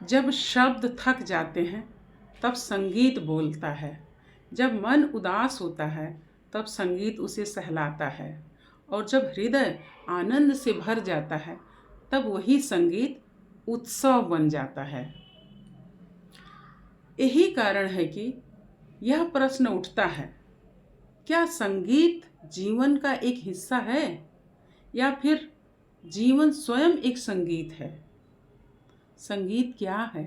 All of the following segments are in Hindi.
जब शब्द थक जाते हैं तब संगीत बोलता है। जब मन उदास होता है तब संगीत उसे सहलाता है। और जब हृदय आनंद से भर जाता है तब वही संगीत उत्सव बन जाता है। यही कारण है कि यह प्रश्न उठता है, क्या संगीत जीवन का एक हिस्सा है या फिर जीवन स्वयं एक संगीत है? संगीत क्या है?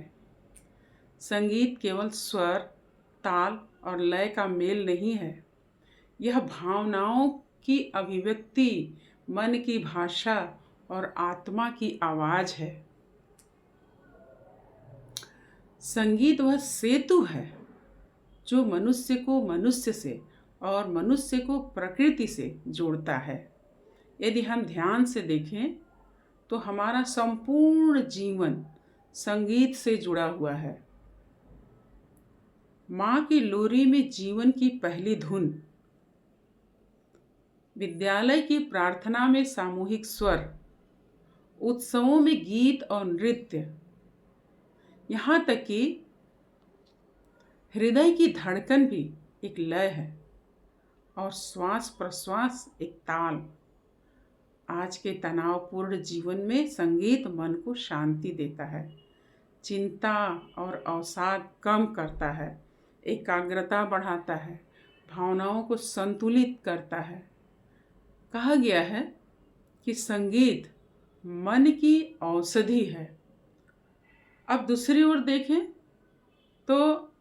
संगीत केवल स्वर, ताल और लय का मेल नहीं है। यह भावनाओं की अभिव्यक्ति, मन की भाषा और आत्मा की आवाज़ है। संगीत वह सेतु है जो मनुष्य को मनुष्य से और मनुष्य को प्रकृति से जोड़ता है। यदि हम ध्यान से देखें तो हमारा संपूर्ण जीवन संगीत से जुड़ा हुआ है। माँ की लोरी में जीवन की पहली धुन, विद्यालय की प्रार्थना में सामूहिक स्वर, उत्सवों में गीत और नृत्य, यहाँ तक कि हृदय की धड़कन भी एक लय है और श्वास प्रश्वास एक ताल। आज के तनावपूर्ण जीवन में संगीत मन को शांति देता है, चिंता और अवसाद कम करता है, एकाग्रता बढ़ाता है, भावनाओं को संतुलित करता है। कहा गया है कि संगीत मन की औषधि है। अब दूसरी ओर देखें तो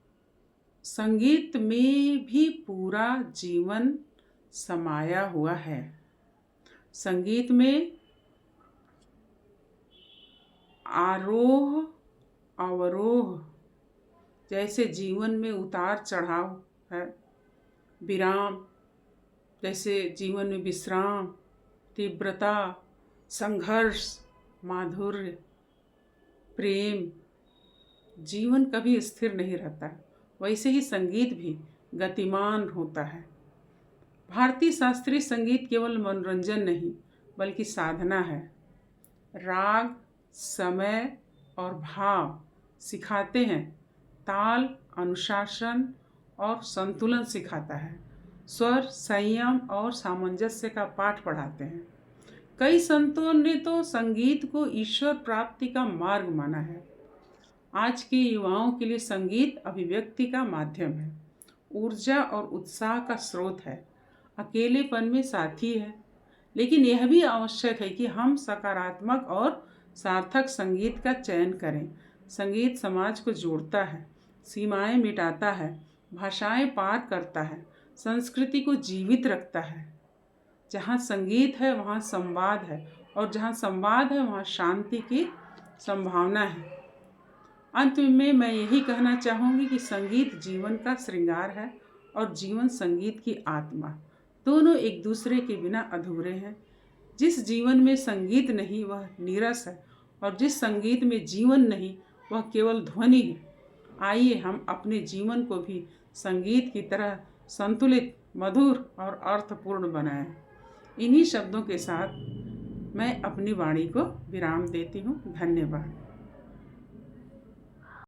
संगीत में भी पूरा जीवन समाया हुआ है। संगीत में आरोह अवरोह जैसे जीवन में उतार चढ़ाव है, विराम जैसे जीवन में विश्राम, तीव्रता, संघर्ष, माधुर्य, प्रेम। जीवन कभी स्थिर नहीं रहता, वैसे ही संगीत भी गतिमान होता है। भारतीय शास्त्रीय संगीत केवल मनोरंजन नहीं बल्कि साधना है। राग, समय और भाव सिखाते हैं, ताल अनुशासन और संतुलन सिखाता है, स्वर संयम और सामंजस्य का पाठ पढ़ाते हैं। कई संतों ने तो संगीत को ईश्वर प्राप्ति का मार्ग माना है। आज के युवाओं के लिए संगीत अभिव्यक्ति का माध्यम है, ऊर्जा और उत्साह का स्रोत है, अकेलेपन में साथी है। लेकिन यह भी आवश्यक है कि हम सकारात्मक और सार्थक संगीत का चयन करें। संगीत समाज को जोड़ता है, सीमाएं मिटाता है, भाषाएं पार करता है, संस्कृति को जीवित रखता है। जहाँ संगीत है वहाँ संवाद है और जहाँ संवाद है वहाँ शांति की संभावना है। अंत में मैं यही कहना चाहूँगी कि संगीत जीवन का श्रृंगार है और जीवन संगीत की आत्मा। दोनों एक दूसरे के बिना अधूरे हैं। जिस जीवन में संगीत नहीं वह नीरस है और जिस संगीत में जीवन नहीं वह केवल ध्वनि है। आइए हम अपने जीवन को भी संगीत की तरह संतुलित, मधुर और अर्थपूर्ण बनाएं। इन्हीं शब्दों के साथ मैं अपनी वाणी को विराम देती हूँ। धन्यवाद।